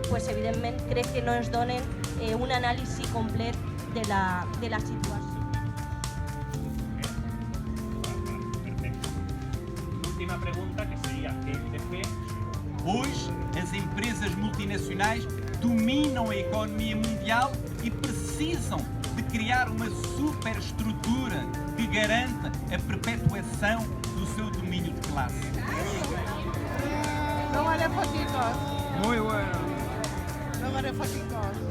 pues evidentment crec que no ens donen un anàlisi complet de la situació. Perfecto. Última pregunta, que sería, ¿qué dice? Hoje, as empresas multinacionais dominam a economia mundial e precisam de criar uma superestrutura que garanta a perpetuação do seu domínio de classe. No vale fotitos. Muy bueno. No vale fotitos.